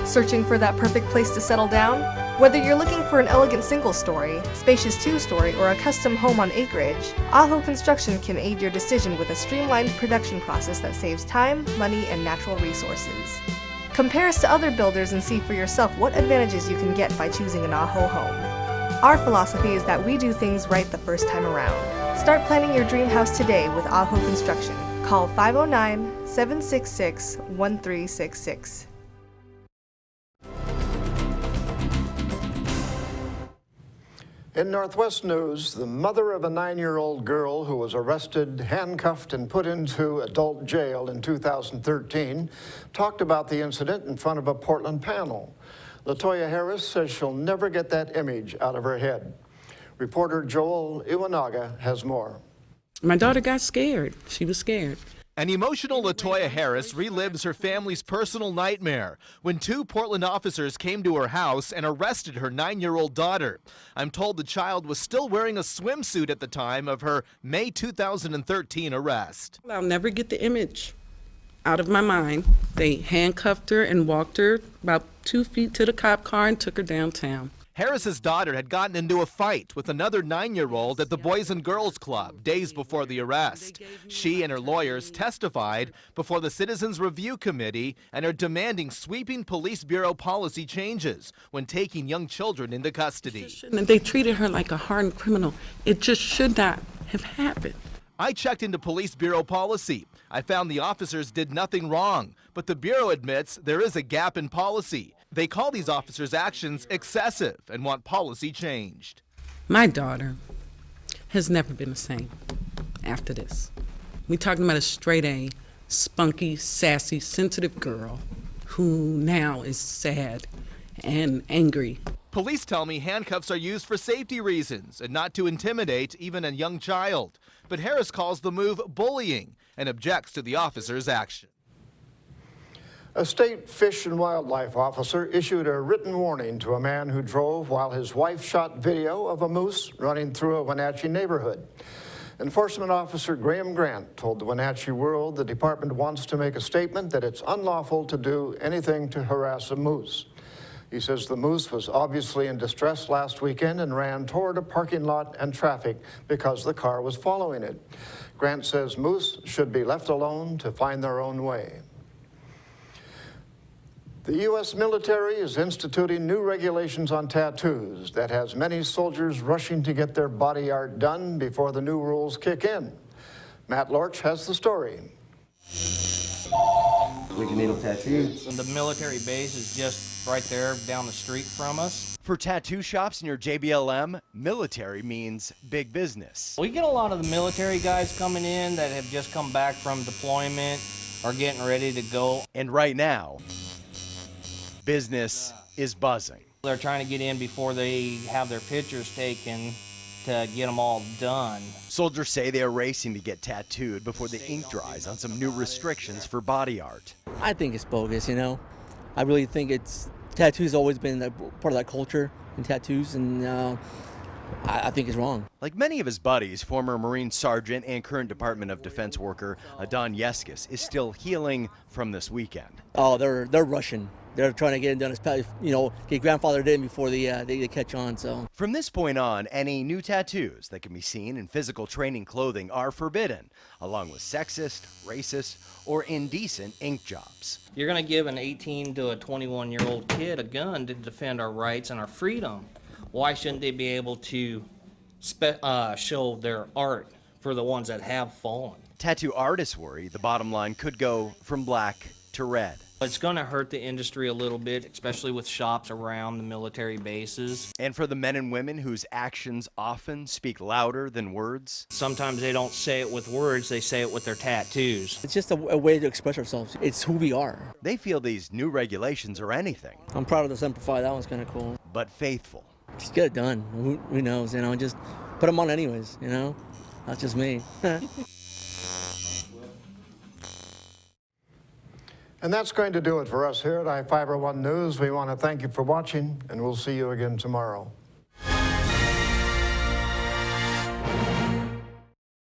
Searching for that perfect place to settle down? Whether you're looking for an elegant single-story, spacious two-story, or a custom home on acreage, Aho Construction can aid your decision with a streamlined production process that saves time, money, and natural resources. Compare us to other builders and see for yourself what advantages you can get by choosing an Aho home. Our philosophy is that we do things right the first time around. Start planning your dream house today with Aho Construction. Call 509-766-1366. In Northwest news, the mother of a 9-year-old girl who was arrested, handcuffed, and put into adult jail in 2013 talked about the incident in front of a Portland panel. Latoya Harris says she'll never get that image out of her head. Reporter Joel Iwanaga has more. My daughter got scared. She was scared. An emotional Latoya Harris relives her family's personal nightmare when 2 Portland officers came to her house and arrested her 9-year-old daughter. I'm told the child was still wearing a swimsuit at the time of her May 2013 arrest. I'll never get the image out of my mind. They handcuffed her and walked her about 2 feet to the cop car and took her downtown. Harris's daughter had gotten into a fight with another 9-year-old at the Boys and Girls Club days before the arrest. She and her lawyers testified before the Citizens Review Committee and are demanding sweeping police bureau policy changes when taking young children into custody. They treated her like a hardened criminal. It just should not have happened. I checked into police bureau policy. I found the officers did nothing wrong, but the bureau admits there is a gap in policy. They call these officers' actions excessive and want policy changed. My daughter has never been the same after this. We're talking about a straight A, spunky, sassy, sensitive girl who now is sad and angry. Police tell me handcuffs are used for safety reasons and not to intimidate even a young child. But Harris calls the move bullying and objects to the officer's action. A state fish and wildlife officer issued a written warning to a man who drove while his wife shot video of a moose running through a Wenatchee neighborhood. Enforcement Officer Graham Grant told the Wenatchee World the department wants to make a statement that it's unlawful to do anything to harass a moose. He says the moose was obviously in distress last weekend and ran toward a parking lot and traffic because the car was following it. Grant says moose should be left alone to find their own way. The U.S. military is instituting new regulations on tattoos that has many soldiers rushing to get their body art done before the new rules kick in. Matt Lorch has the story. We can needle tattoos. The military base is just right there down the street from us. For tattoo shops near JBLM, military means big business. We get a lot of the military guys coming in that have just come back from deployment or getting ready to go. And right now, business is buzzing. They're trying to get in before they have their pictures taken to get them all done. Soldiers say they are racing to get tattooed before the ink dries on some new restrictions for body art. I think it's bogus, you know. I really think tattoos always been a part of that culture in tattoos, and I think it's wrong. Like many of his buddies, former Marine Sergeant and current Department of Defense worker Adon Yeskis is still healing from this weekend. Oh, they're rushing. They're trying to get it done as get grandfathered in before they catch on. So from this point on, any new tattoos that can be seen in physical training clothing are forbidden, along with sexist, racist, or indecent ink jobs. You're going to give an 18 to a 21-year-old kid a gun to defend our rights and our freedom. Why shouldn't they be able to show their art for the ones that have fallen? Tattoo artists worry the bottom line could go from black to red. It's going to hurt the industry a little bit, especially with shops around the military bases. And for the men and women whose actions often speak louder than words? Sometimes they don't say it with words, they say it with their tattoos. It's just a way to express ourselves. It's who we are. They feel these new regulations are anything. I'm proud of the Semper Fi. That one's kind of cool. But faithful. Just get it done. Who knows, you know, just put them on anyways, you know? That's just me. And that's going to do it for us here at iFIBER 1 News. We want to thank you for watching, and we'll see you again tomorrow.